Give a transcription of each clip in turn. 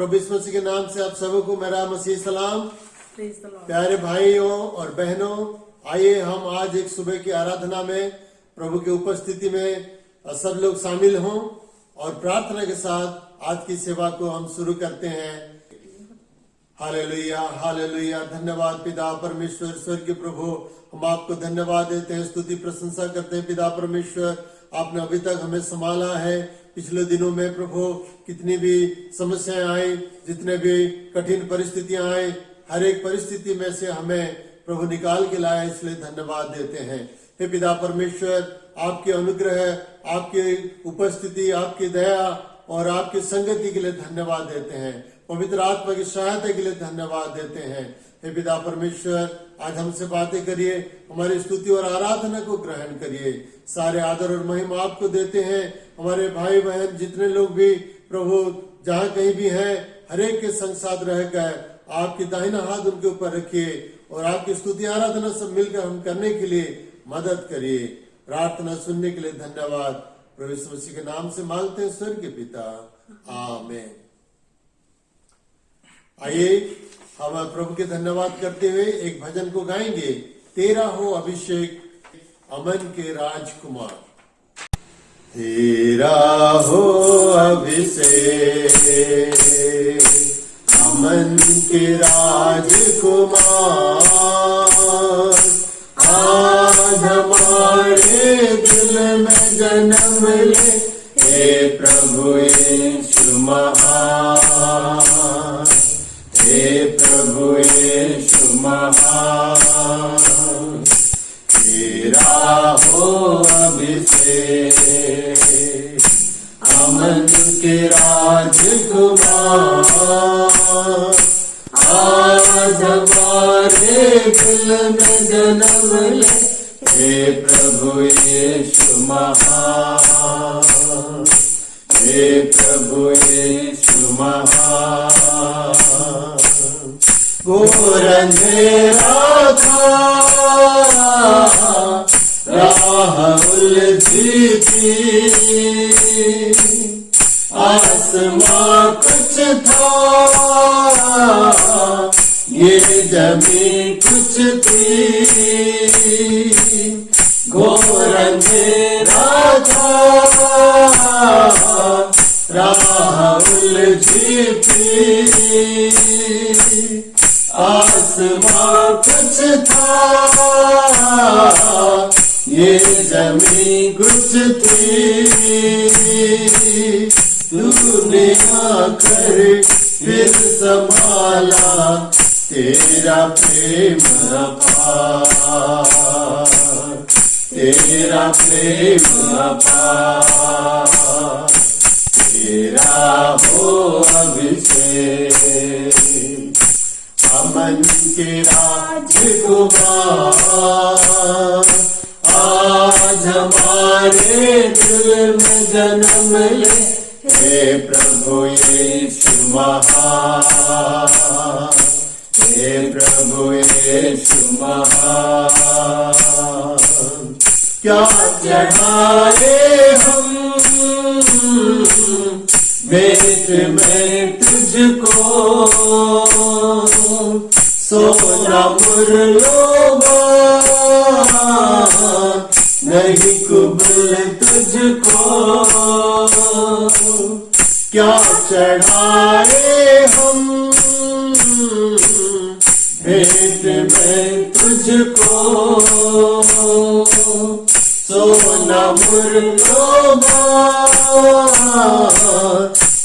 प्रभु यीशु मसीह के नाम से आप सबको मेरा मसीह सलाम। प्यारे भाइयों और बहनों, आइए हम आज एक सुबह की आराधना में प्रभु की उपस्थिति में सब लोग शामिल हों और प्रार्थना के साथ आज की सेवा को हम शुरू करते हैं। Hallelujah, hallelujah. धन्यवाद पिता परमेश्वर, स्वर्गीय प्रभु, हम आपको धन्यवाद देते हैं, स्तुति प्रशंसा करते हैं। पिता परमेश्वर, आपने अभी तक हमें संभाला है। पिछले दिनों में प्रभु कितनी भी समस्याएं आई, जितने भी कठिन परिस्थितियां आई, हर एक परिस्थिति में से हमें प्रभु निकाल के लाया, इसलिए धन्यवाद देते हैं। हे पिता परमेश्वर, आपके अनुग्रह, आपकी उपस्थिति, आपकी दया और आपकी संगति के लिए धन्यवाद देते हैं। पवित्र आत्मा की सहायता के लिए धन्यवाद देते हैं। हे पिता परमेश्वर, आज हमसे बातें करिए, हमारी स्तुति और आराधना को ग्रहण करिए। सारे आदर और महिमा आपको देते हैं। हमारे भाई बहन जितने लोग भी प्रभु जहाँ कहीं भी हैं, हर एक के संग साथ रहकर आपकी दाहिना हाथ उनके ऊपर रखिए और आपकी स्तुति आराधना सब मिलकर हम करने के लिए मदद करिए। प्रार्थना सुनने के लिए धन्यवाद। प्रभु यीशु मसीह के नाम से मांगते हैं, स्वर्गीय पिता, आमीन। आइए हम प्रभु के धन्यवाद करते हुए एक भजन को गाएंगे। तेरा हो अभिषेक अमन के राजकुमार। तेरा हो अभिषेक अमन के राजकुमार, आज हमारे दिल में जन्म ले, हे प्रभु यीशु महान, हे प्रभु यीशु महान। तेरा हो अभिषेक अमन के राजकुमार, आज हमारे दिल में जन्म ले, हे प्रभु यीशु महान, हे प्रभु यीशु महान। घोर अंधेरा था, राह उलझी थी, आसमां कुछ था, ये जमीन कुछ थी। घोर अंधेरा था, राह उलझी थी, आसमां कुछ था, ये जमीन कुछ थी। तूने आकर फिर संभाला, तेरा प्रेम अपार, तेरा प्रेम अपार। तेरा हो अभिषेक अमन के राजकुमार, आज हमारे दिल में जन्म ले, हे प्रभु यीशु महान, हे प्रभु यीशु महान। क्या चढ़ाए हम भेंट में तुझको, सोना मुरलोबा नहीं कुबल तुझको। क्या चढ़ाए हम भेंट में तुझको, सोना मुरलोबा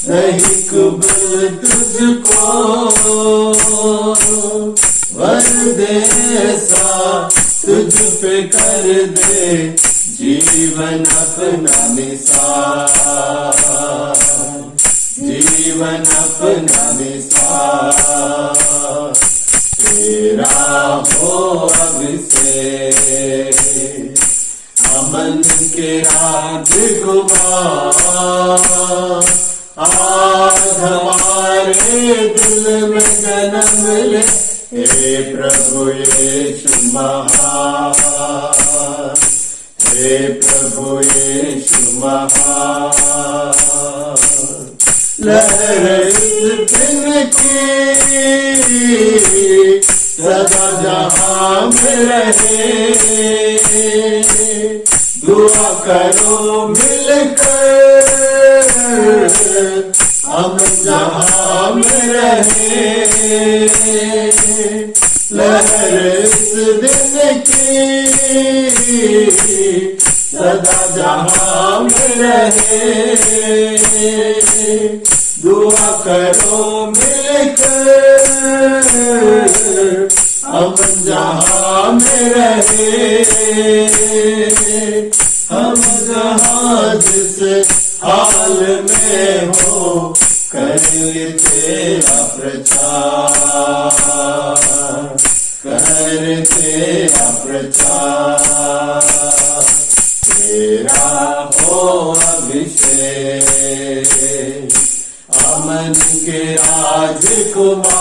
नहीं कुबल तुझको। वर दे ऐसा तुझ पे कर दे, जीवन अपना निसार, जीवन अपना निसार। तेरा हो अभिषेक अमन के राजकुमार, आज हमारे दिल में जन्म ले, हे प्रभु यीशु महान, हे प्रभु यीशु महान। लहर इस दिन की सदा जहां में रहे। दुआ करो मिलकर हम जहां में रहे। लहर इस दिन की सदा जहां में रहे। दुआ करो मिलकर हम जहां में रहे। हम जहां जिस हाल में हो कर तेरा प्रचार, कर तेरा प्रचार। तेरा हो अभिषेक अमन के राजकुमार।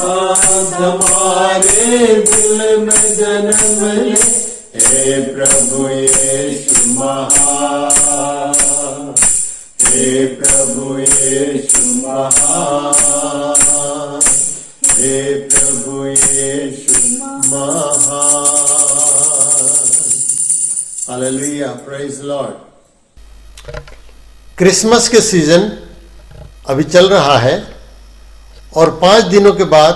आज हमारे दिल में जन्म ले हे प्रभु यीशु महान। हे प्रभु यीशु महान। हे प्रभु यीशु महान। Hallelujah, praise Lord. क्रिसमस के सीजन अभी चल रहा है और 5 दिनों के बाद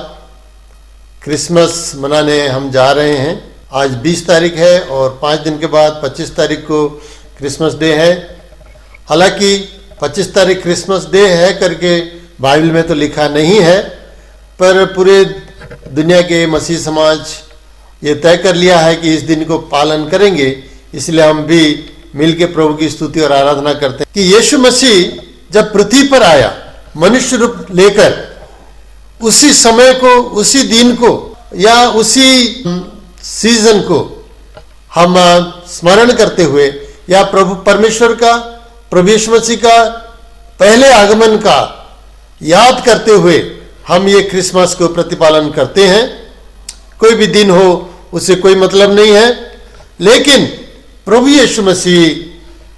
क्रिसमस मनाने हम जा रहे हैं। आज 20 तारीख है और 5 दिन के बाद 25 तारीख को क्रिसमस डे है। हालांकि 25 तारीख क्रिसमस डे है करके बाइबल में तो लिखा नहीं है, पर पूरे दुनिया के मसीह समाज ये तय कर लिया है कि इस दिन को पालन करेंगे। इसलिए हम भी मिलके प्रभु की स्तुति और आराधना करते हैं कि यीशु मसीह जब पृथ्वी पर आया मनुष्य रूप लेकर, उसी समय को, उसी दिन को या उसी सीजन को हम स्मरण करते हुए या प्रभु परमेश्वर का, प्रभु यीशु मसीह का पहले आगमन का याद करते हुए हम ये क्रिसमस को प्रतिपालन करते हैं। कोई भी दिन हो उससे कोई मतलब नहीं है, लेकिन प्रभु यीशु मसीह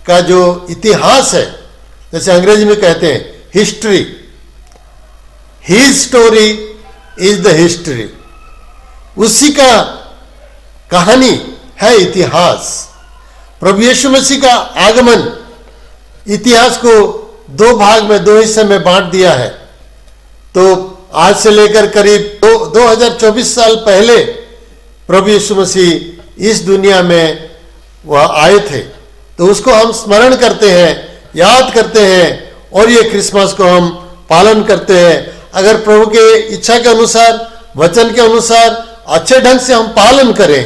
का जो इतिहास है, जैसे अंग्रेजी में कहते हैं history, his story is the history, उसी का कहानी है इतिहास। प्रभु यीशु मसीह का आगमन इतिहास को 2 भाग में, 2 हिस्से में बांट दिया है। तो आज से लेकर करीब 2024 साल पहले प्रभु यीशु मसीह इस दुनिया में वह आए थे, तो उसको हम स्मरण करते हैं, याद करते हैं और ये क्रिसमस को हम पालन करते हैं। अगर प्रभु के इच्छा के अनुसार, वचन के अनुसार अच्छे ढंग से हम पालन करें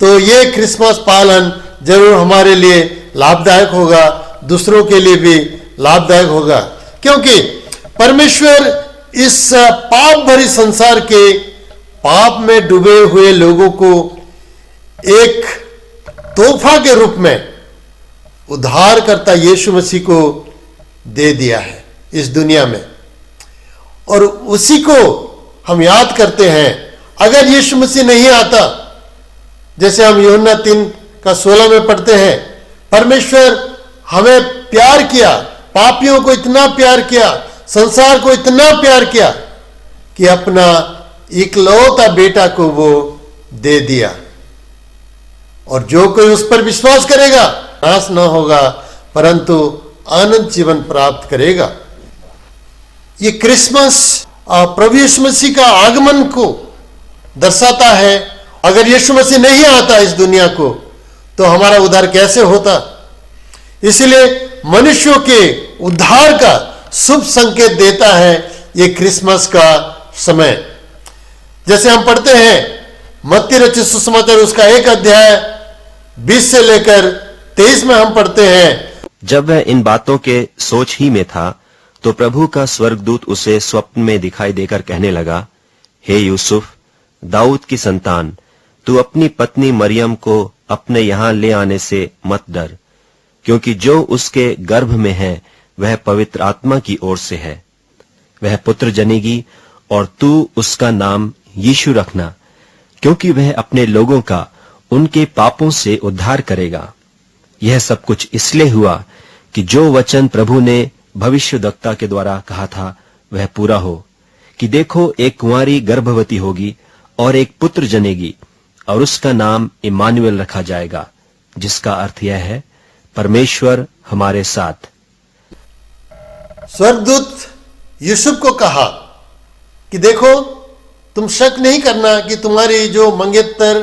तो ये क्रिसमस पालन जरूर हमारे लिए लाभदायक होगा, दूसरों के लिए भी लाभदायक होगा। क्योंकि परमेश्वर इस पाप भरी संसार के पाप में डूबे हुए लोगों को एक तोहफा के रूप में उद्धारकर्ता यीशु मसीह को दे दिया है इस दुनिया में, और उसी को हम याद करते हैं। अगर यीशु मसीह नहीं आता, जैसे हम यूहन्ना 3:16 में पढ़ते हैं, परमेश्वर हमें प्यार किया, पापियों को इतना प्यार किया, संसार को इतना प्यार किया कि अपना इकलौता बेटा को वो दे दिया, और जो कोई उस पर विश्वास करेगा नाश न होगा परंतु अनंत जीवन प्राप्त करेगा। ये क्रिसमस प्रभु यीशु मसीह का आगमन को दर्शाता है। अगर यीशु मसीह नहीं आता इस दुनिया को तो हमारा उद्धार कैसे होता? इसलिए मनुष्यों के उद्धार का शुभ संकेत देता है ये क्रिसमस का समय। जैसे हम पढ़ते हैं मत्ती रचित सुसमाचार उसका 1 अध्याय 20 से लेकर 23 में हम पढ़ते हैं, जब वह इन बातों के सोच ही में था तो प्रभु का स्वर्गदूत उसे स्वप्न में दिखाई देकर कहने लगा, हे यूसुफ, दाऊद की संतान, तू अपनी पत्नी मरियम को अपने यहाँ ले आने से मत डर, क्योंकि जो उसके गर्भ में है वह पवित्र आत्मा की ओर से है। वह पुत्र जनेगी और तू उसका नाम यीशु रखना, क्योंकि वह अपने लोगों का उनके पापों से उद्धार करेगा। यह सब कुछ इसलिए हुआ कि जो वचन प्रभु ने भविष्यद्वक्ता के द्वारा कहा था वह पूरा हो, कि देखो एक कुंवारी गर्भवती होगी और एक पुत्र जनेगी और उसका नाम इम्मानुएल रखा जाएगा, जिसका अर्थ यह है परमेश्वर हमारे साथ। स्वर्गदूत यूसुफ को कहा कि देखो, तुम शक नहीं करना कि तुम्हारी जो मंगेतर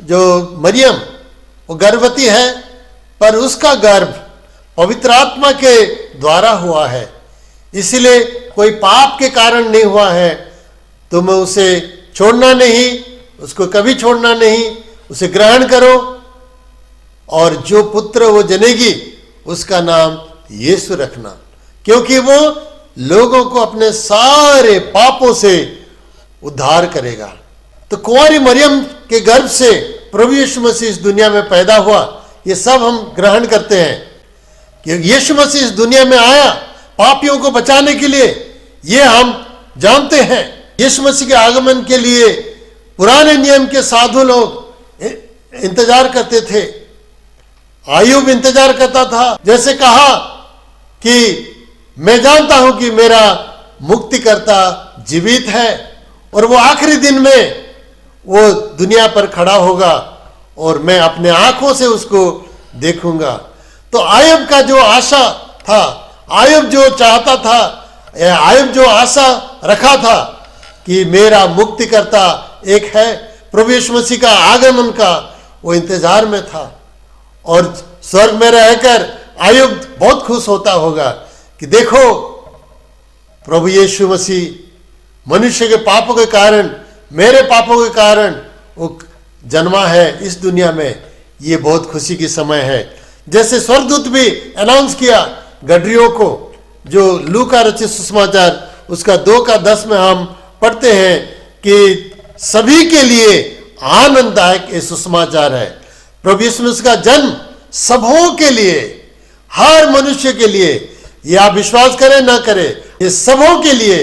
जो मरियम वो गर्भवती है, पर उसका गर्भ पवित्र आत्मा के द्वारा हुआ है, इसलिए कोई पाप के कारण नहीं हुआ है। तुम उसे छोड़ना नहीं, उसको कभी छोड़ना नहीं, उसे ग्रहण करो और जो पुत्र वो जनेगी उसका नाम यीशु रखना, क्योंकि वो लोगों को अपने सारे पापों से उद्धार करेगा। तो कुंवारी मरियम के गर्भ से प्रभु यीशु मसीह इस दुनिया में पैदा हुआ, ये सब हम ग्रहण करते हैं कि यीशु मसीह इस दुनिया में आया पापियों को बचाने के लिए, ये हम जानते हैं। यीशु मसीह के आगमन के लिए पुराने नियम के साधु लोग इंतजार करते थे। आयुब इंतजार करता था, जैसे कहा कि मैं जानता हूं कि मेरा मुक्तिकर्ता जीवित है और वो आखिरी दिन में वो दुनिया पर खड़ा होगा और मैं अपने आंखों से उसको देखूंगा। तो आयुब का जो आशा था, आयुब जो चाहता था, आयुब जो आशा रखा था कि मेरा मुक्तिकर्ता एक है, प्रभु यीशु मसीह का आगमन का वो इंतजार में था। और स्वर्ग में रहकर आयुब बहुत खुश होता होगा कि देखो, प्रभु यीशु मसीह मनुष्य के पापों के कारण, मेरे पापों के कारण वो जन्मा है इस दुनिया में। ये बहुत खुशी की समय है। जैसे स्वर्गदूत भी अनाउंस किया गडरियों को, जो लूका रचित सुसमाचार उसका 2:10 में हम पढ़ते हैं कि सभी के लिए आनंददायक ये सुसमाचार है। प्रभु यीशु मसीह का जन्म सबों के लिए, हर मनुष्य के लिए, ये आप विश्वास करें ना करें, ये सबों के लिए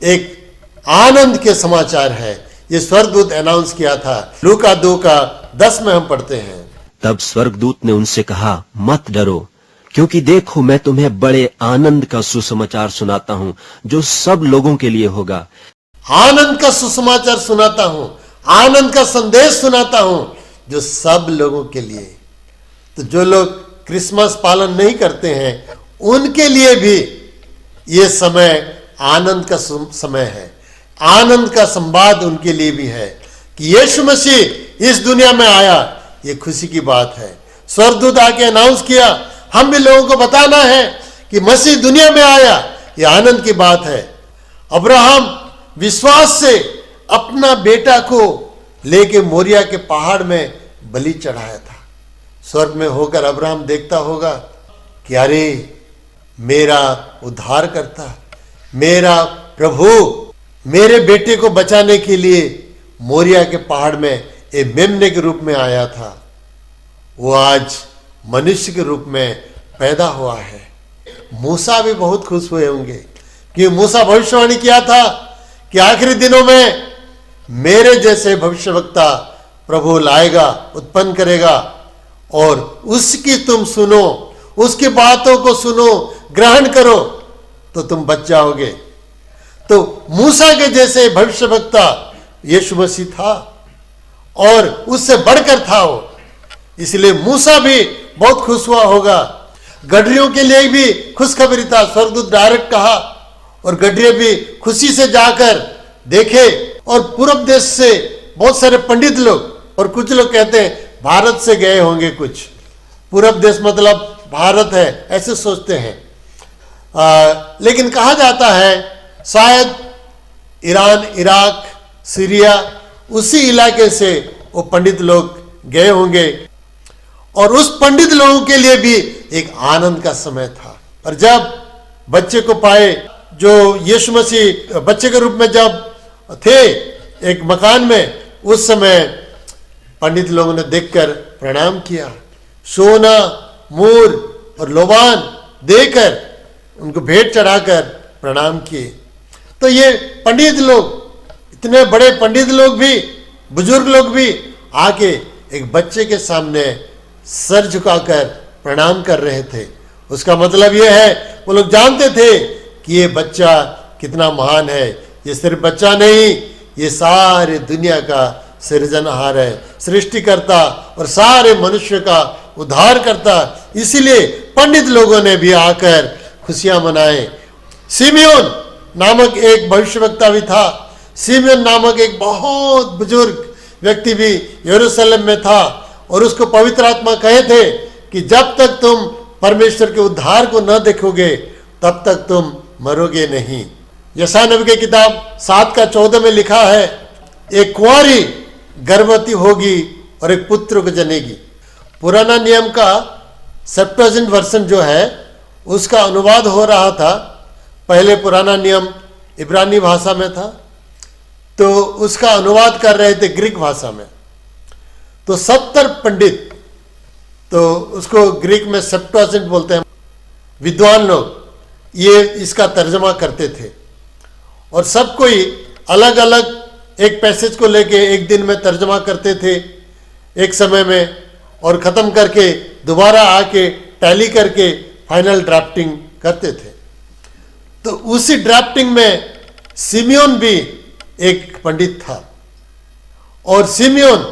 एक आनंद के समाचार है। ये स्वर्गदूत अनाउंस किया था, लूका 2:10 में हम पढ़ते हैं। तब स्वर्गदूत ने उनसे कहा, मत डरो, क्योंकि देखो मैं तुम्हें बड़े आनंद का सुसमाचार सुनाता हूं, जो सब लोगों के लिए होगा। आनंद का सुसमाचार सुनाता हूं, आनंद का संदेश सुनाता हूं, जो सब लोगों के लिए। तो जो लोग क्रिसमस पालन नहीं करते हैं उनके लिए भी ये समय आनंद का समय है, आनंद का संवाद उनके लिए भी है कि यीशु मसीह इस दुनिया में आया। ये खुशी की बात है। स्वर्गदूत आके अनाउंस किया, हम भी लोगों को बताना है कि मसीह दुनिया में आया। ये आनंद की बात है। अब्राहम विश्वास से अपना बेटा को लेके मोरिया के पहाड़ में बलि चढ़ाया था। स्वर्ग में होकर अब्राहम देखता होगा कि अरे मेरा उद्धार करता, मेरा प्रभु मेरे बेटे को बचाने के लिए मोरिया के पहाड़ में एक मेमने के रूप में आया था। वो आज मनुष्य के रूप में पैदा हुआ है। मूसा भी बहुत खुश हुए होंगे कि मूसा भविष्यवाणी किया था कि आखिरी दिनों में मेरे जैसे भविष्यवक्ता प्रभु लाएगा, उत्पन्न करेगा और उसकी तुम सुनो, उसकी बातों को सुनो, ग्रहण करो तो तुम बच जाओगे। तो मूसा के जैसे भविष्यवक्ता यीशु मसीह था और उससे बढ़कर था वो, इसलिए मूसा भी बहुत खुश हुआ होगा। गडरियों के लिए भी खुशखबरी था। स्वर्गदूत डायरेक्ट कहा और गडरिये भी खुशी से जाकर देखे। और पूर्व देश से बहुत सारे पंडित लोग, और कुछ लोग कहते हैं भारत से गए होंगे, कुछ पूर्व देश मतलब भारत है ऐसे सोचते हैं। लेकिन कहा जाता है शायद ईरान, इराक, सीरिया उसी इलाके से वो पंडित लोग गए होंगे और उस पंडित लोगों के लिए भी एक आनंद का समय था। और जब बच्चे को पाए, जो यीशु मसीह बच्चे के रूप में जब थे एक मकान में, उस समय पंडित लोगों ने देखकर प्रणाम किया, सोना, मूर और लोबान देकर उनको भेंट चढ़ाकर प्रणाम किए। तो ये पंडित लोग, इतने बड़े पंडित लोग भी, बुजुर्ग लोग भी आके एक बच्चे के सामने सर झुकाकर प्रणाम कर रहे थे। उसका मतलब यह है, वो लोग जानते थे कि ये बच्चा कितना महान है। ये सिर्फ बच्चा नहीं, ये सारे दुनिया का सृजनहार है, सृष्टिकर्ता और सारे मनुष्य का उद्धार करता। इसीलिए पंडित लोगों ने भी आकर खुशियां मनाए। सिमियोन नामक एक भविष्यवक्ता भी था। सिमियोन नामक एक बहुत बुजुर्ग व्यक्ति भी यरूशलेम में था और उसको पवित्र आत्मा कहे थे कि जब तक तुम परमेश्वर के उद्धार को न देखोगे तब तक तुम मरोगे नहीं। यशायाह नबी की किताब 7:14 में लिखा है, एक कुंवारी गर्भवती होगी और एक पुत्र को जनेगी। पुराना नियम का सेप्टुअजिंट वर्जन जो है उसका अनुवाद हो रहा था। पहले पुराना नियम इब्रानी भाषा में था, तो उसका अनुवाद कर रहे थे ग्रीक भाषा में। तो 70 पंडित, तो उसको ग्रीक में सेप्टुअजिंट बोलते हैं, विद्वान लोग ये इसका तर्जमा करते थे और सब कोई अलग अलग एक पैसेज को लेके एक दिन में तर्जमा करते थे एक समय में, और ख़त्म करके दोबारा आके टैली करके फाइनल ड्राफ्टिंग करते थे। तो उसी ड्राफ्टिंग में सिमियोन भी एक पंडित था और सिमियोन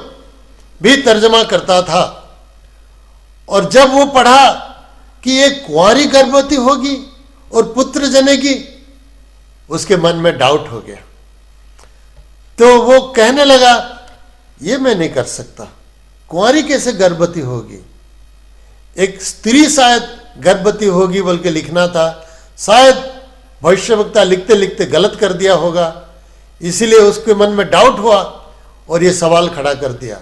भी तर्जमा करता था। और जब वो पढ़ा कि एक कुंवारी गर्भवती होगी और पुत्र जनेगी, उसके मन में डाउट हो गया। तो वो कहने लगा, ये मैं नहीं कर सकता, कुंवारी कैसे गर्भवती होगी? एक स्त्री शायद गर्भवती होगी बोल के लिखना था। शायद भविष्यवक्ता लिखते लिखते गलत कर दिया होगा, इसीलिए उसके मन में डाउट हुआ और ये सवाल खड़ा कर दिया।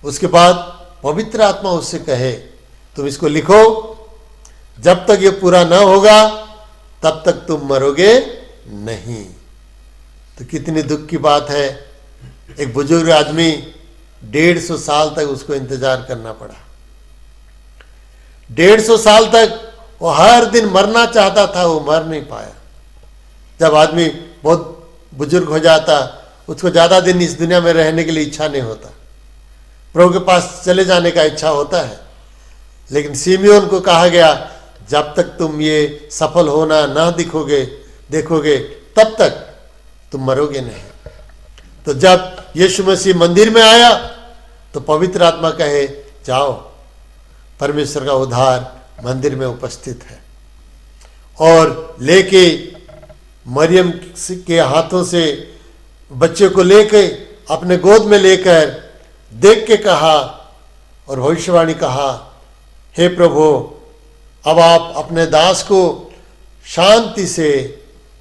उसके बाद पवित्र आत्मा उससे कहे, तुम इसको लिखो, जब तक ये पूरा ना होगा तब तक तुम मरोगे नहीं। तो कितनी दुख की बात है, एक बुजुर्ग आदमी 150 साल तक उसको इंतजार करना पड़ा। 150 साल तक वो हर दिन मरना चाहता था, वो मर नहीं पाया। जब आदमी बहुत बुजुर्ग हो जाता, उसको ज्यादा दिन इस दुनिया में रहने के लिए इच्छा नहीं होता, प्रभु के पास चले जाने का इच्छा होता है। लेकिन सिमियोन को कहा गया, जब तक तुम ये सफल होना ना देखोगे तब तक तुम मरोगे नहीं। तो जब यीशु मसीह मंदिर में आया तो पवित्र आत्मा कहे, जाओ, परमेश्वर का उद्धार मंदिर में उपस्थित है। और लेके मरियम के हाथों से बच्चे को लेके अपने गोद में लेकर देख के कहा और भविष्यवाणी कहा, हे प्रभु, अब आप अपने दास को शांति से,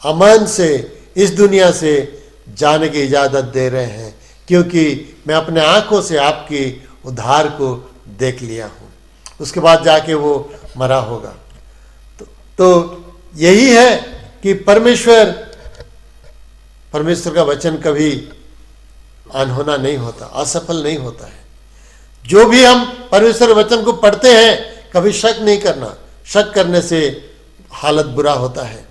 अमन से इस दुनिया से जाने की इजाजत दे रहे हैं, क्योंकि मैं अपने आंखों से आपकी उद्धार को देख लिया हूं। उसके बाद जाके वो मरा होगा। तो यही है कि परमेश्वर का वचन कभी अनहोना नहीं होता, असफल नहीं होता है। जो भी हम परमेश्वर वचन को पढ़ते हैं, कभी शक नहीं करना, शक करने से हालत बुरा होता है।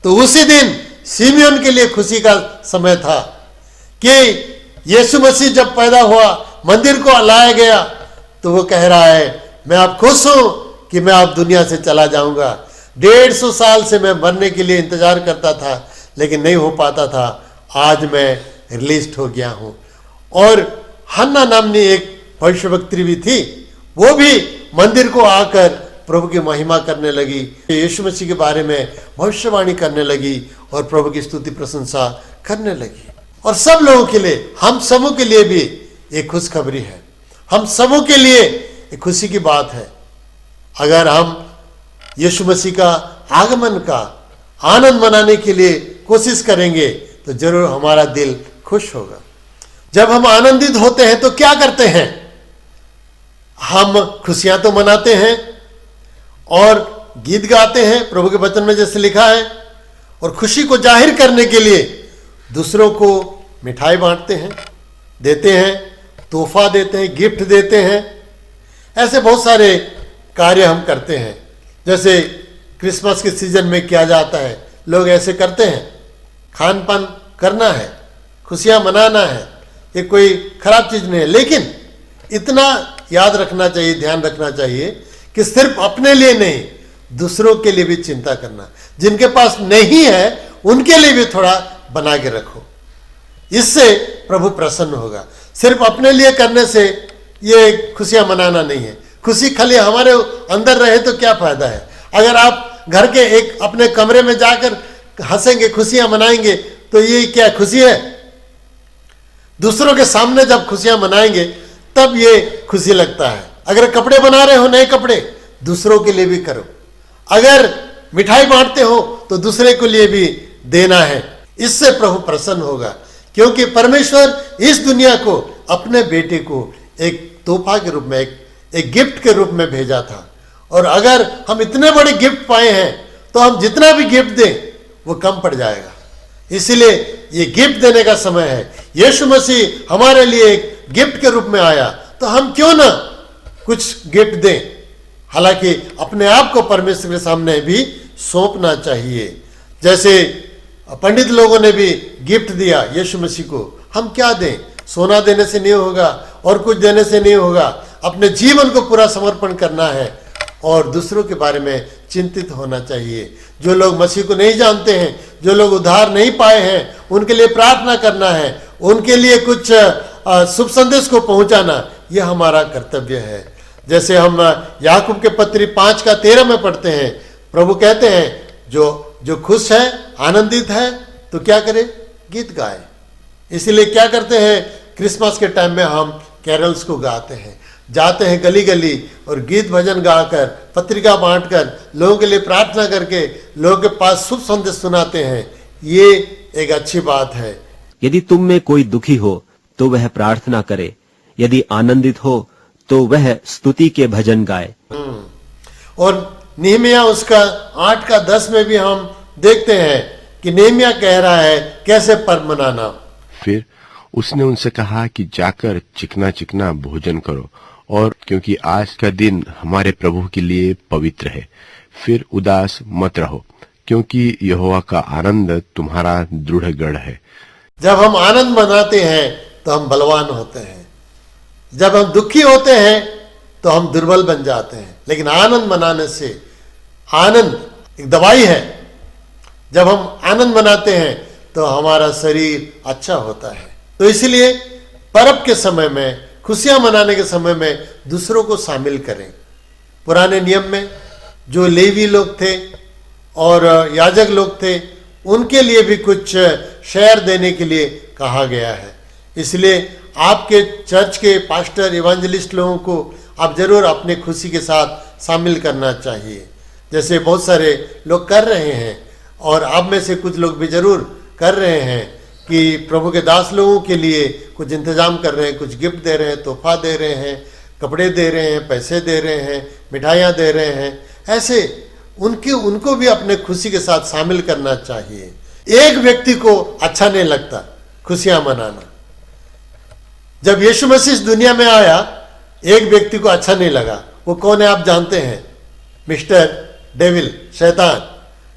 तो उसी दिन सिमियोन के लिए खुशी का समय था कि यीशु मसीह जब पैदा हुआ, मंदिर को लाया गया, तो वो कह रहा है, मैं अब खुश हूं कि मैं अब दुनिया से चला जाऊंगा। 150 साल से मैं मरने के लिए इंतजार करता था, लेकिन नहीं हो पाता था। आज मैं रिलीज हो गया हूं। और हन्ना नामनी एक भविष्यवक्त्री भी थी, वो भी मंदिर को आकर प्रभु की महिमा करने लगी, यीशु मसीह के बारे में भविष्यवाणी करने लगी और प्रभु की स्तुति प्रशंसा करने लगी। और सब लोगों के लिए, हम सबों के लिए भी एक खुशखबरी है, हम सबों के लिए एक खुशी की बात है। अगर हम यीशु मसीह का आगमन का आनंद मनाने के लिए कोशिश करेंगे तो जरूर हमारा दिल खुश होगा। जब हम आनंदित होते हैं तो क्या करते हैं? हम खुशियां तो मनाते हैं और गीत गाते हैं, प्रभु के वचन में जैसे लिखा है, और खुशी को जाहिर करने के लिए दूसरों को मिठाई बांटते हैं, देते हैं, तोहफा देते हैं, गिफ्ट देते हैं। ऐसे बहुत सारे कार्य हम करते हैं। जैसे क्रिसमस के सीजन में किया जाता है, लोग ऐसे करते हैं, खान पान करना है, खुशियां मनाना है, ये कोई खराब चीज नहीं है। लेकिन इतना याद रखना चाहिए, ध्यान रखना चाहिए कि सिर्फ अपने लिए नहीं, दूसरों के लिए भी चिंता करना, जिनके पास नहीं है उनके लिए भी थोड़ा बना के रखो, इससे प्रभु प्रसन्न होगा। सिर्फ अपने लिए करने से ये खुशियां मनाना नहीं है। खुशी खाली हमारे अंदर रहे तो क्या फायदा है। अगर आप घर के एक अपने कमरे में जाकर हंसेंगे, खुशियां मनाएंगे, तो ये क्या खुशी है? दूसरों के सामने जब खुशियां मनाएंगे तब ये खुशी लगता है। अगर कपड़े बना रहे हो, नए कपड़े, दूसरों के लिए भी करो। अगर मिठाई बांटते हो तो दूसरे के लिए भी देना है, इससे प्रभु प्रसन्न होगा। क्योंकि परमेश्वर इस दुनिया को अपने बेटे को एक तोहफा के रूप में, एक गिफ्ट के रूप में भेजा था। और अगर हम इतने बड़े गिफ्ट पाए हैं तो हम जितना भी गिफ्ट दें वो कम पड़ जाएगा। इसलिए ये गिफ्ट देने का समय है। यीशु मसीह हमारे लिए एक गिफ्ट के रूप में आया, तो हम क्यों ना कुछ गिफ्ट दें। हालांकि अपने आप को परमेश्वर के सामने भी सौंपना चाहिए। जैसे पंडित लोगों ने भी गिफ्ट दिया यीशु मसीह को, हम क्या दें? सोना देने से नहीं होगा और कुछ देने से नहीं होगा। अपने जीवन को पूरा समर्पण करना है और दूसरों के बारे में चिंतित होना चाहिए। जो लोग मसीह को नहीं जानते हैं, जो लोग उद्धार नहीं पाए हैं, उनके लिए प्रार्थना करना है, उनके लिए कुछ शुभ संदेश को पहुंचाना, यह हमारा कर्तव्य है। जैसे हम याकूब के पत्री 5:13 में पढ़ते हैं, प्रभु कहते हैं जो खुश है, आनंदित है, तो क्या करे? गीत गाए। इसलिए क्या करते हैं? क्रिसमस के टाइम में हम कैरल्स को गाते हैं, जाते हैं गली गली और गीत भजन गाकर, पत्रिका बांटकर, लोगों के लिए प्रार्थना करके लोगों के पास शुभ संदेश सुनाते हैं। ये एक अच्छी बात है। यदि तुम में कोई दुखी हो तो वह प्रार्थना करे, यदि आनंदित हो तो वह स्तुति के भजन गाए। और नेहमिया उसका 8:10 में भी हम देखते हैं कि नेहमिया कह रहा है कैसे पर्व मनाना। फिर उसने उनसे कहा कि जाकर चिकना चिकना भोजन करो, और क्योंकि आज का दिन हमारे प्रभु के लिए पवित्र है। फिर उदास मत रहो, क्योंकि यहोवा का आनंद तुम्हारा दृढ़ गढ़ है। जब हम आनंद मनाते हैं तो हम बलवान होते हैं। जब हम दुखी होते हैं तो हम दुर्बल बन जाते हैं। लेकिन आनंद मनाने से, आनंद एक दवाई है। जब हम आनंद मनाते हैं तो हमारा शरीर अच्छा होता है। तो इसलिए पर्व के समय में, खुशियां मनाने के समय में दूसरों को शामिल करें। पुराने नियम में जो लेवी लोग थे और याजक लोग थे, उनके लिए भी कुछ शेयर देने के लिए कहा गया है। इसलिए आपके चर्च के पास्टर, इवेंजलिस्ट लोगों को आप जरूर अपने खुशी के साथ शामिल करना चाहिए, जैसे बहुत सारे लोग कर रहे हैं। और आप में से कुछ लोग भी जरूर कर रहे हैं कि प्रभु के दास लोगों के लिए कुछ इंतजाम कर रहे हैं, कुछ गिफ्ट दे रहे हैं, तोहफा दे रहे हैं, कपड़े दे रहे हैं, पैसे दे रहे हैं, मिठाइयाँ दे रहे हैं। ऐसे उनको भी अपने खुशी के साथ शामिल करना चाहिए। एक व्यक्ति को अच्छा नहीं लगता खुशियां मनाना। जब यीशु मसीह इस दुनिया में आया, एक व्यक्ति को अच्छा नहीं लगा। वो कौन है आप जानते हैं? मिस्टर डेविल, शैतान।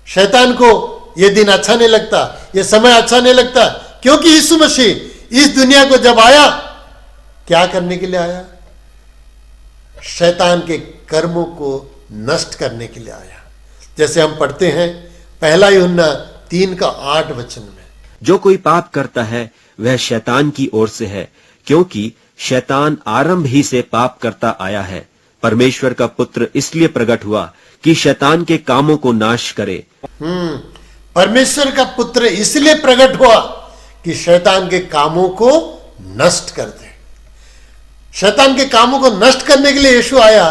शैतान को ये दिन अच्छा नहीं लगता, ये समय अच्छा नहीं लगता, क्योंकि यीशु मसीह इस दुनिया को जब आया, क्या करने के लिए आया? शैतान के कर्मों को नष्ट करने के लिए आया। जैसे हम पढ़ते हैं 1 यूहन्ना 3:8 में, जो कोई पाप करता है वह शैतान की ओर से है, क्योंकि शैतान आरंभ ही से पाप करता आया है। परमेश्वर का पुत्र इसलिए प्रकट हुआ कि शैतान के कामों को नाश करे। परमेश्वर का पुत्र इसलिए प्रकट हुआ कि शैतान के कामों को नष्ट कर दे। शैतान के कामों को नष्ट करने के लिए यीशु आया,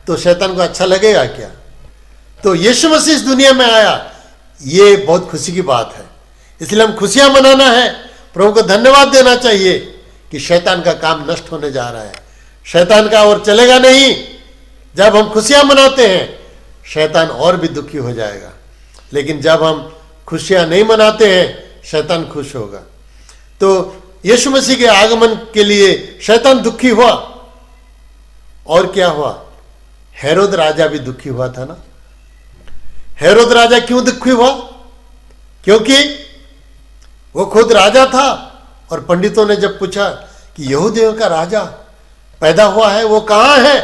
तो शैतान को अच्छा लगेगा क्या? तो यीशु मसीह इस दुनिया में आया, ये बहुत खुशी की बात है। इसलिए हम खुशियां मनाना है, प्रभु को धन्यवाद देना चाहिए कि शैतान का काम नष्ट होने जा रहा है। शैतान का और चलेगा नहीं। जब हम खुशियां मनाते हैं, शैतान और भी दुखी हो जाएगा। लेकिन जब हम खुशियां नहीं मनाते हैं, शैतान खुश होगा। तो यीशु मसीह के आगमन के लिए शैतान दुखी हुआ। और क्या हुआ? हेरोद राजा भी दुखी हुआ था ना। हेरोद राजा क्यों दुखी हुआ? क्योंकि वो खुद राजा था और पंडितों ने जब पूछा कि यहूदियों का राजा पैदा हुआ है, वो कहां है,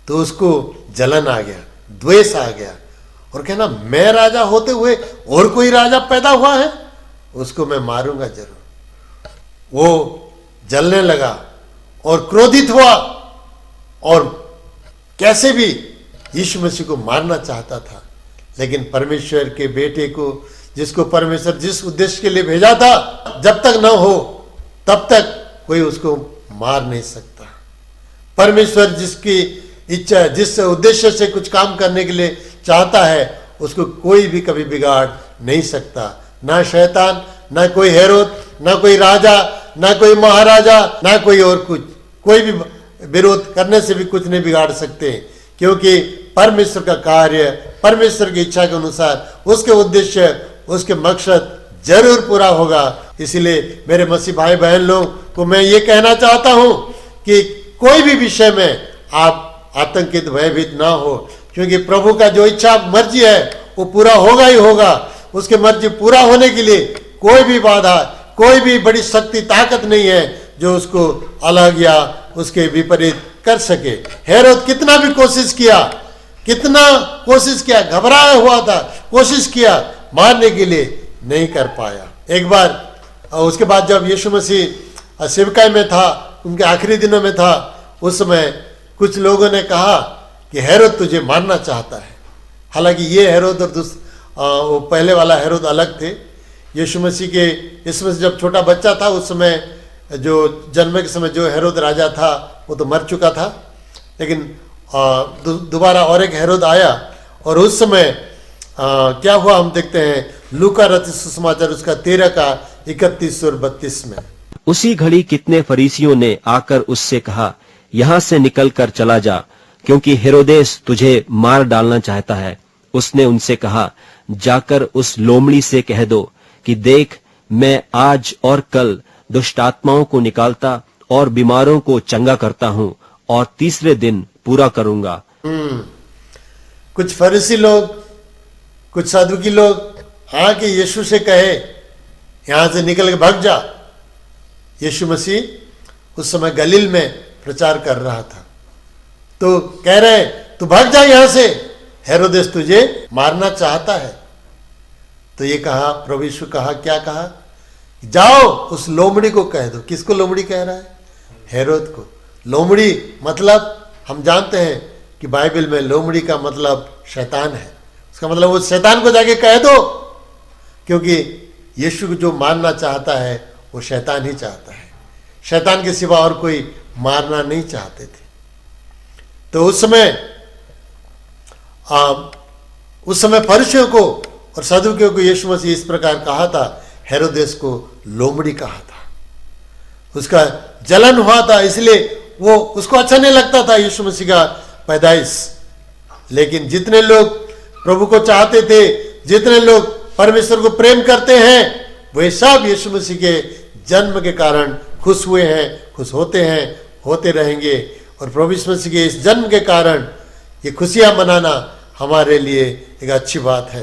तो उसको जलन आ गया, द्वेष आ गया और कहना मैं राजा होते हुए और कोई राजा पैदा हुआ है, उसको मैं मारूंगा जरूर। वो जलने लगा और क्रोधित हुआ और कैसे भी यीशु मसीह को मारना चाहता था। लेकिन परमेश्वर के बेटे को, जिसको परमेश्वर जिस उद्देश्य के लिए भेजा था, जब तक न हो तब तक कोई उसको मार नहीं सकता। परमेश्वर जिसकी इच्छा, जिस उद्देश्य से कुछ काम करने के लिए चाहता है, उसको कोई भी कभी बिगाड़ नहीं सकता। ना शैतान, ना कोई हेरोद, ना कोई राजा, ना कोई महाराजा, ना कोई और कुछ, कोई भी विरोध करने से भी कुछ नहीं बिगाड़ सकते, क्योंकि परमेश्वर का कार्य परमेश्वर की इच्छा के अनुसार उसके उद्देश्य, उसके मकसद जरूर पूरा होगा। इसलिए मेरे मसीह भाई बहन लोग को मैं ये कहना चाहता हूं कि कोई भी विषय में आप आतंकित, भयभीत ना हो, क्योंकि प्रभु का जो इच्छा मर्जी है वो पूरा होगा ही होगा। उसके मर्जी पूरा होने के लिए कोई भी बाधा, कोई भी बड़ी शक्ति, ताकत नहीं है जो उसको अलग या उसके विपरीत कर सके। हेरोद कितना भी कोशिश किया, घबराया हुआ था, कोशिश किया मारने के लिए, नहीं कर पाया। एक बार उसके बाद जब यीशु मसीह सेवकाई में था, उनके आखिरी दिनों में था, उस समय कुछ लोगों ने कहा कि हेरोद तुझे मारना चाहता है। हालांकि ये हेरोद और वो पहले वाला हेरोद अलग थे। यीशु मसीह के, इसमें जब छोटा बच्चा था उस समय, जो जन्म के समय जो हेरोद राजा था वो तो मर चुका था, लेकिन दोबारा और एक हेरोद आया। और उस समय क्या हुआ हम देखते हैं लूका रचित सुसमाचार उसका 13 का 31 और 32 में। उसी घड़ी कितने फरीसियों ने आकर उससे कहा, यहाँ से निकल कर चला जा, क्योंकि हेरोदेस तुझे मार डालना चाहता है। उसने उनसे कहा, जाकर उस लोमड़ी से कह दो कि देख, मैं आज और कल दुष्ट आत्माओं को निकालता और बीमारों को चंगा करता हूँ, और तीसरे दिन पूरा करूंगा। कुछ फरीसी लोग, कुछ सदुकी लोग आके यीशु से कहे, यहां से निकल के भाग जा। यीशु मसीह उस समय गलील में प्रचार कर रहा था, तो कह रहे तू भाग जा यहां से, हेरोदेस तुझे मारना चाहता है। तो ये कहा, प्रभु यीशु कहा, क्या कहा, जाओ उस लोमड़ी को कह दो। किसको लोमड़ी कह रहा है? हेरोद को। लोमड़ी मतलब हम जानते हैं कि बाइबल में लोमड़ी का मतलब शैतान है। उसका मतलब वो शैतान को जाके कह दो, क्योंकि यीशु को जो मारना चाहता है वो शैतान ही चाहता है। शैतान के सिवा और कोई मारना नहीं चाहते थे। तो उस समय फरीसियों को और सदुकियों को यीशु मसीह इस प्रकार कहा था, हेरोदेस को लोमड़ी कहा था। उसका जलन हुआ था, इसलिए वो उसको अच्छा नहीं लगता था यीशु मसीह का पैदाइश। लेकिन जितने लोग प्रभु को चाहते थे, जितने लोग परमेश्वर को प्रेम करते हैं, वे सब यीशु मसीह के जन्म के कारण खुश हुए हैं, खुश होते हैं, होते रहेंगे। और प्रभु यीशु मसीह के इस जन्म के कारण ये खुशियां मनाना हमारे लिए एक अच्छी बात है।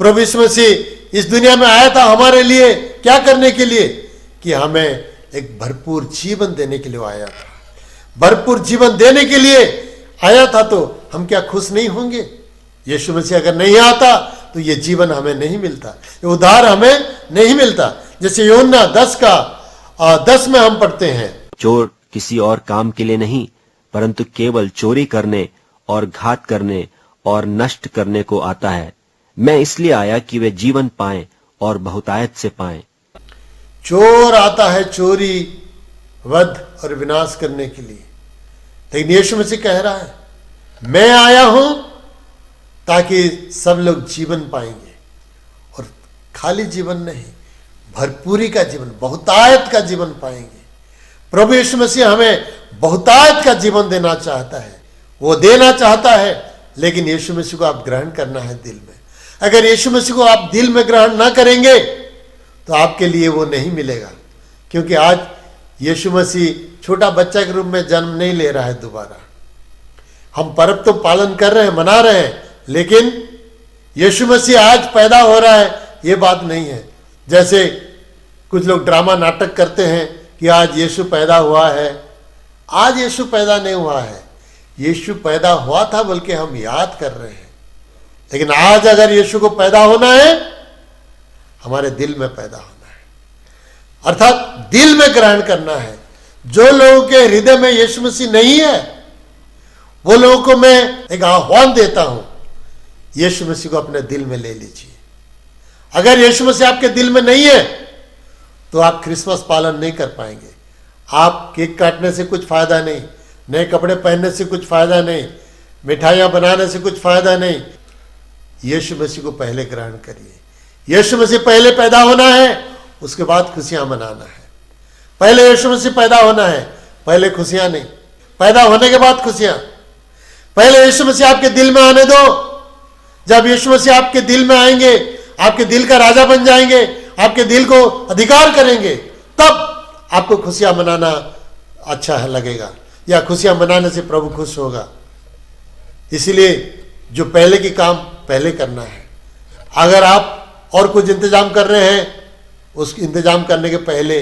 प्रभु यीशु मसीह इस दुनिया में आया था हमारे लिए क्या करने के लिए? कि हमें एक भरपूर जीवन देने के लिए आया था। भरपूर जीवन देने के लिए आया था, तो हम क्या खुश नहीं होंगे? यीशु मसीह अगर नहीं आता तो ये जीवन हमें नहीं मिलता, ये उद्धार हमें नहीं मिलता। जैसे यूहन्ना 10 में हम पढ़ते हैं, चोर किसी और काम के लिए नहीं, परंतु केवल चोरी करने और घात करने और नष्ट करने को आता है। मैं इसलिए आया कि वे जीवन पाएं और बहुतायत से पाएं। चोर आता है चोरी, वध और विनाश करने के लिए, लेकिन यीशु मसीह कह रहा है, मैं आया हूं ताकि सब लोग जीवन पाएंगे, और खाली जीवन नहीं, भरपूरी का जीवन, बहुतायत का जीवन पाएंगे। प्रभु यीशु मसीह हमें बहुतायत का जीवन देना चाहता है, वो देना चाहता है, लेकिन यीशु मसीह को आप ग्रहण करना है दिल में। अगर यीशु मसीह को आप दिल में ग्रहण ना करेंगे तो आपके लिए वो नहीं मिलेगा, क्योंकि आज यीशु मसीह छोटा बच्चा के रूप में जन्म नहीं ले रहा है दोबारा। हम पर्व तो पालन कर रहे हैं, मना रहे हैं, लेकिन यीशु मसीह आज पैदा हो रहा है ये बात नहीं है। जैसे कुछ लोग ड्रामा नाटक करते हैं कि आज यीशु पैदा हुआ है। आज यीशु पैदा नहीं हुआ है। यीशु पैदा हुआ था बल्कि हम याद कर रहे हैं। लेकिन आज अगर यीशु को पैदा होना है, हमारे दिल में पैदा होना है, अर्थात दिल में ग्रहण करना है। जो लोगों के हृदय में यीशु मसीह नहीं है, वो लोगों को मैं एक आह्वान देता हूं, यीशु मसीह को अपने दिल में ले लीजिए। अगर यीशु मसीह आपके दिल में नहीं है तो आप क्रिसमस पालन नहीं कर पाएंगे। आप केक काटने से कुछ फायदा नहीं, नए कपड़े पहनने से कुछ फायदा नहीं, मिठाइयां बनाने से कुछ फायदा नहीं। यीशु मसीह को पहले ग्रहण करिए। यीशु मसीह पहले पैदा होना है, उसके बाद खुशियां मनाना है। पहले यीशु मसीह पैदा होना है, पहले खुशियां नहीं, पैदा होने के बाद खुशियां। पहले यीशु मसीह आपके दिल में आने दो। जब यीशु मसीह आपके दिल में आएंगे, आपके दिल का राजा बन जाएंगे, आपके दिल को अधिकार करेंगे, तब आपको खुशियां मनाना अच्छा है लगेगा, या खुशियां मनाने से प्रभु खुश होगा। इसीलिए जो पहले की काम पहले करना है। अगर आप और कुछ इंतजाम कर रहे हैं, उस इंतजाम करने के पहले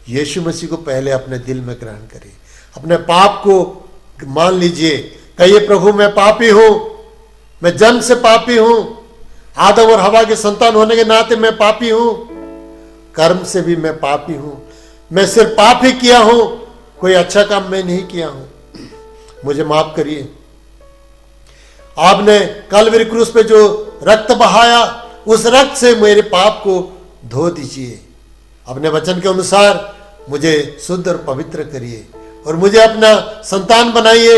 यीशु मसीह को पहले अपने दिल में ग्रहण करिए। अपने पाप को मान लीजिए, कहिए प्रभु मैं पापी हूं, मैं जन्म से पापी हूं, आदम और हवा के संतान होने के नाते मैं पापी हूं, कर्म से भी मैं पापी हूं, मैं सिर्फ पाप ही किया हूं, कोई अच्छा काम मैं नहीं किया हूं, मुझे माफ करिए। आपने कलवरी क्रूस पे जो रक्त बहाया, उस रक्त से मेरे पाप को धो दीजिए। अपने वचन के अनुसार मुझे शुद्ध और पवित्र करिए और मुझे अपना संतान बनाइए,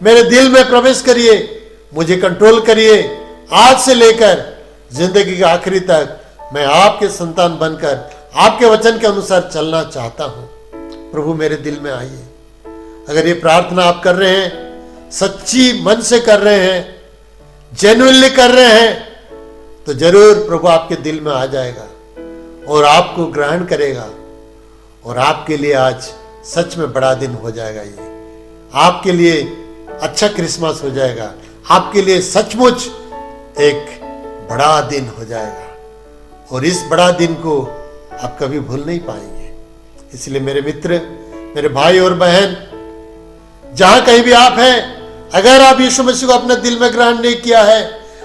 मेरे दिल में प्रवेश करिए, मुझे कंट्रोल करिए। आज से लेकर जिंदगी के आखिरी तक मैं आपके संतान बनकर आपके वचन के अनुसार चलना चाहता हूं। प्रभु मेरे दिल में आइए। अगर ये प्रार्थना आप कर रहे हैं, सच्ची मन से कर रहे हैं, जेन्युइनली कर रहे हैं, तो जरूर प्रभु आपके दिल में आ जाएगा और आपको ग्रहण करेगा। और आपके लिए आज सच में बड़ा दिन हो जाएगा। ये आपके लिए अच्छा क्रिसमस हो जाएगा, आपके लिए सचमुच एक बड़ा दिन हो जाएगा और इस बड़ा दिन को आप कभी भूल नहीं पाएंगे। इसलिए मेरे मित्र, मेरे भाई और बहन, जहां कहीं भी आप हैं, अगर आप यीशु मसीह को अपने दिल में ग्रहण नहीं किया है,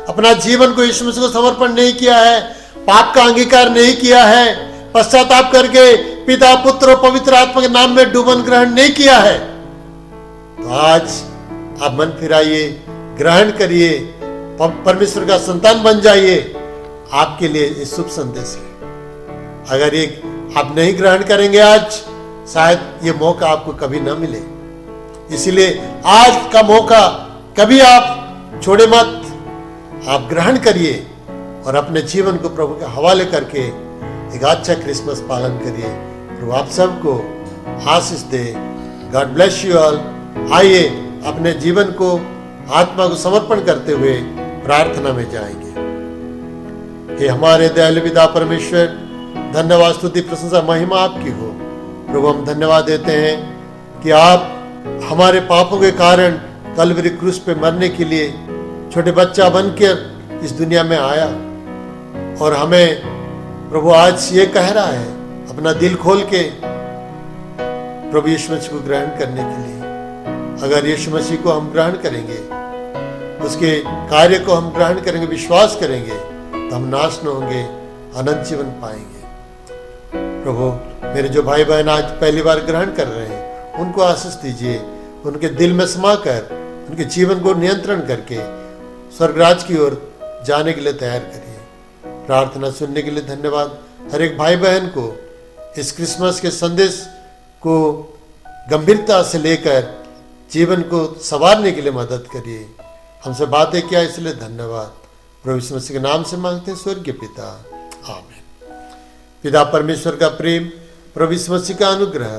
अपना जीवन को यीशु मसीह को समर्पण नहीं किया है, पाप का अंगीकार नहीं किया है, पश्चाताप करके पिता, पुत्र और पवित्र आत्मा के नाम में डूबन ग्रहण नहीं किया है, तो आज आप मन फिराइए, ग्रहण करिए, परमेश्वर का संतान बन जाइए। आपके लिए ये शुभ संदेश है। अगर ये आप नहीं ग्रहण करेंगे आज, शायद ये मौका आपको कभी ना मिले। इसलिए आज का मौका कभी आप छोड़े मत, आप ग्रहण करिए और अपने जीवन को प्रभु के हवाले करके एक अच्छा क्रिसमस पालन करिए। प्रभु आप सबको आशीष दे। God bless you all. आइए अपने जीवन को, आत्मा को समर्पण करते हुए प्रार्थना में जाएंगे। हे हमारे दयालु पिता परमेश्वर, धन्यवाद, स्तुति, प्रशंसा, महिमा आपकी हो। प्रभु हम धन्यवाद देते हैं कि आप हमारे पापों के कारण कलवरी क्रूस पे मरने के लिए छोटे बच्चा बनकर इस दुनिया में आया और हमें प्रभु आज ये कह रहा है अपना दिल खोल के प्रभु यीशु मसीह को ग्रहण करने के लिए। अगर यीशु मसीह को हम ग्रहण करेंगे, उसके कार्य को हम ग्रहण करेंगे, विश्वास करेंगे, तो हम नाश न होंगे, अनंत जीवन पाएंगे। प्रभु मेरे जो भाई बहन आज पहली बार ग्रहण कर रहे हैं, उनको आशीष दीजिए, उनके दिल में समा कर उनके जीवन को नियंत्रण करके स्वर्गराज की ओर जाने के लिए तैयार करिए। प्रार्थना सुनने के लिए धन्यवाद। हर एक भाई बहन को इस क्रिसमस के संदेश को गंभीरता से लेकर जीवन को संवारने के लिए मदद करिए। हमसे बातें किया इसलिए धन्यवाद। प्रभु यीशु मसीह के नाम से मांगते हैं, स्वर्गीय पिता, आमीन। पिता परमेश्वर का प्रेम, प्रभु यीशु मसीह का अनुग्रह,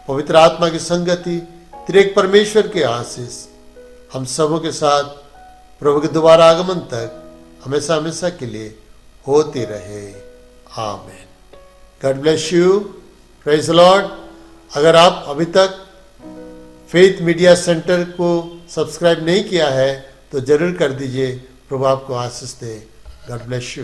पवित्र आत्मा की संगति, त्रिएक परमेश्वर के आशीष हम सबों के साथ प्रभु के दोबारा आगमन तक हमेशा हमेशा के लिए होती रहे। आमीन। God bless you. Praise the lord. अगर आप अभी तक फेथ मीडिया सेंटर को सब्सक्राइब नहीं किया है तो जरूर कर दीजिए। प्रभु आपको आशीष दे। God bless you.